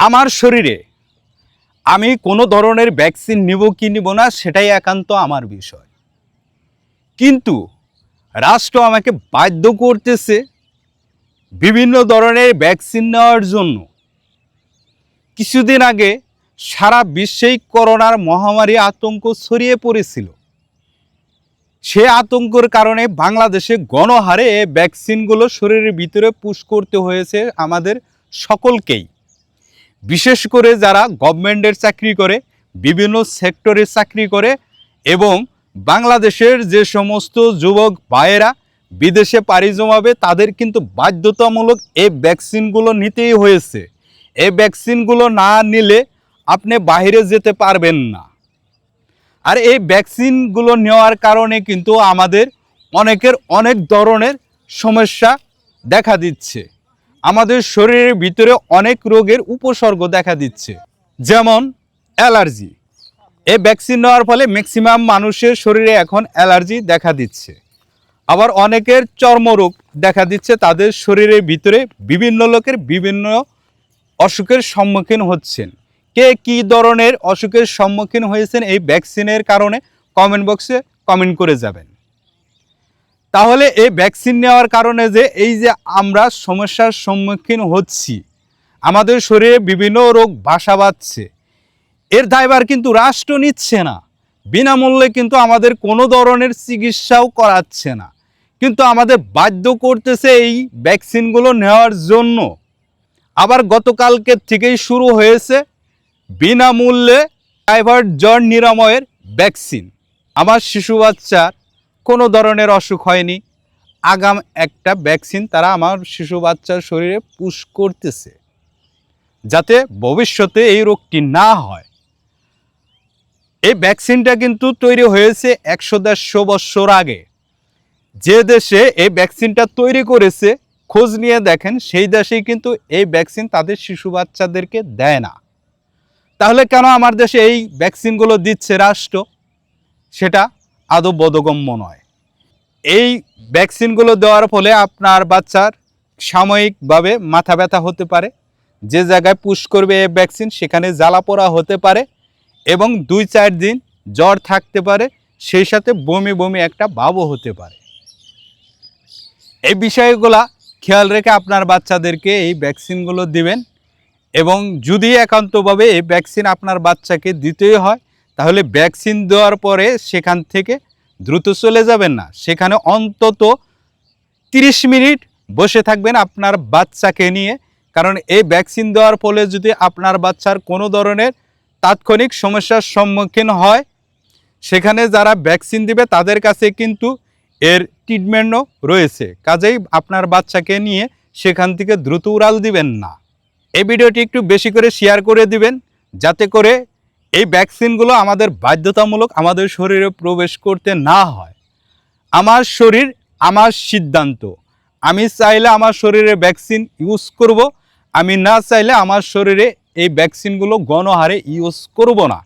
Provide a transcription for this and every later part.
আমার শরীরে আমি কোনো ধরনের ভ্যাকসিন নিব কি নিব না সেটাই একান্ত আমার বিষয়। কিন্তু রাষ্ট্র আমাকে বাধ্য করতেছে বিভিন্ন ধরনের ভ্যাকসিন নেওয়ার জন্য। কিছুদিন আগে সারা বিশ্বেই করোনার মহামারী আতঙ্ক ছড়িয়ে পড়েছিল। সে আতঙ্কের কারণে বাংলাদেশে গণহারে এই ভ্যাকসিনগুলো শরীরের ভিতরে পুশ করতে হয়েছে আমাদের সকলকেই। বিশেষ করে যারা গভর্নমেন্টের চাকরি করে, বিভিন্ন সেক্টরে চাকরি করে এবং বাংলাদেশের যে সমস্ত যুবক ভাইয়েরা বিদেশে পাড়ি জমাবে তাদের কিন্তু বাধ্যতামূলক এই ভ্যাকসিনগুলো নিতেই হয়েছে। এই ভ্যাকসিনগুলো না নিলে আপনি বাইরে যেতে পারবেন না। আর এই ভ্যাকসিনগুলো নেওয়ার কারণে কিন্তু আমাদের অনেকের অনেক ধরনের সমস্যা দেখা দিচ্ছে। আমাদের শরীরের ভিতরে অনেক রোগের উপসর্গ দেখা দিচ্ছে, যেমন অ্যালার্জি। এই ভ্যাকসিন নেওয়ার ফলে ম্যাক্সিমাম মানুষের শরীরে এখন অ্যালার্জি দেখা দিচ্ছে। আবার অনেকের চর্মরোগ দেখা দিচ্ছে, তাদের শরীরের ভিতরে বিভিন্ন লোকের বিভিন্ন অসুখের সম্মুখীন হচ্ছেন। কে কী ধরনের অসুখের সম্মুখীন হয়েছেন এই ভ্যাকসিনের কারণে কমেন্ট বক্সে কমেন্ট করে যাবেন। তাহলে এই ভ্যাকসিন নেওয়ার কারণে যে এই যে আমরা সমস্যার সম্মুখীন হচ্ছি, আমাদের শরীরে বিভিন্ন রোগ বাসা বাঁধছে, এর দায়ভার কিন্তু রাষ্ট্র নিচ্ছে না। বিনামূল্যে কিন্তু আমাদের কোনো ধরনের চিকিৎসাও করাচ্ছে না, কিন্তু আমাদের বাধ্য করতেছে এই ভ্যাকসিনগুলো নেওয়ার জন্য। আবার গতকালকে থেকেই শুরু হয়েছে বিনামূল্যে টাইফয়েড জ্বর নিরাময়ের ভ্যাকসিন। আমার শিশু বাচ্চার কোনো ধরনের অসুখ হয়নি, আগাম একটা ভ্যাকসিন তারা আমার শিশু বাচ্চার শরীরে পুশ করতেছে যাতে ভবিষ্যতে এই রোগটি না হয়। এই ভ্যাকসিনটা কিন্তু তৈরি হয়েছে 100-150 বছর আগে। যে দেশে এই ভ্যাকসিনটা তৈরি করেছে খোঁজ নিয়ে দেখেন, সেই দেশেই কিন্তু এই ভ্যাকসিন তাদের শিশু বাচ্চাদেরকে দেয় না। তাহলে কেন আমার দেশে এই ভ্যাকসিনগুলো দিচ্ছে রাষ্ট্র? সেটা আদৌ বোধগম্য নয়। এই ভ্যাকসিনগুলো দেওয়ার ফলে আপনার বাচ্চার সাময়িকভাবে মাথা ব্যথা হতে পারে, যে জায়গায় পুশ করবে এই ভ্যাকসিন সেখানে জ্বালা পোড়া হতে পারে এবং 2-4 দিন জ্বর থাকতে পারে, সেই সাথে বমি বমি একটা ভাবও হতে পারে। এই বিষয়গুলা খেয়াল রেখে আপনার বাচ্চাদেরকে এই ভ্যাকসিনগুলো দিবেন। এবং যদি একান্তভাবে এই ভ্যাকসিন আপনার বাচ্চাকে দিতেই হয়, তাহলে ভ্যাকসিন দেওয়ার পরে সেখান থেকে দ্রুত চলে যাবেন না, সেখানে অন্তত 30 মিনিট বসে থাকবেন আপনার বাচ্চাকে নিয়ে। কারণ এই ভ্যাকসিন দেওয়ার ফলে যদি আপনার বাচ্চার কোনো ধরনের তাৎক্ষণিক সমস্যার সম্মুখীন হয়, সেখানে যারা ভ্যাকসিন দিবে তাদের কাছে কিন্তু এর ট্রিটমেন্টও রয়েছে। কাজেই আপনার বাচ্চাকে নিয়ে সেখান থেকে দ্রুত উড়াল দিবেন না। এই ভিডিওটি একটু বেশি করে শেয়ার করে দিবেন, যাতে করে এই ভ্যাকসিনগুলো আমাদের বাধ্যতামূলক আমাদের শরীরে প্রবেশ করতে না হয়। আমার শরীর আমার সিদ্ধান্ত। আমি চাইলে আমার শরীরে ভ্যাকসিন ইউজ করব, আমি না চাইলে আমার শরীরে এই ভ্যাকসিনগুলো গণহারে ইউজ করব না।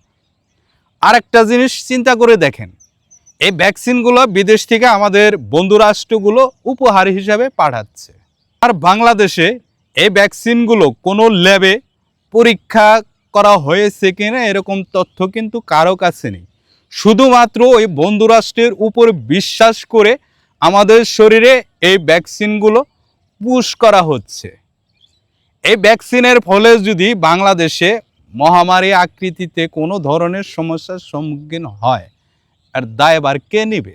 আরেকটা জিনিস চিন্তা করে দেখেন, এই ভ্যাকসিনগুলো বিদেশ থেকে আমাদের বন্ধু রাষ্ট্রগুলো উপহার হিসাবে পাঠাচ্ছে। আর বাংলাদেশে এই ভ্যাকসিনগুলো কোনো ল্যাবে পরীক্ষা করা হয়েছে কিনা এরকম তথ্য কিন্তু কারো কাছে নেই। শুধুমাত্র ওই বন্ধু রাষ্ট্রের উপর বিশ্বাস করে আমাদের শরীরে এই ভ্যাকসিনগুলো পুশ করা হচ্ছে। এই ভ্যাকসিনের ফলে যদি বাংলাদেশে মহামারী আকৃতিতে কোনো ধরনের সমস্যার সম্মুখীন হয়, আর দায়ভার কে নেবে?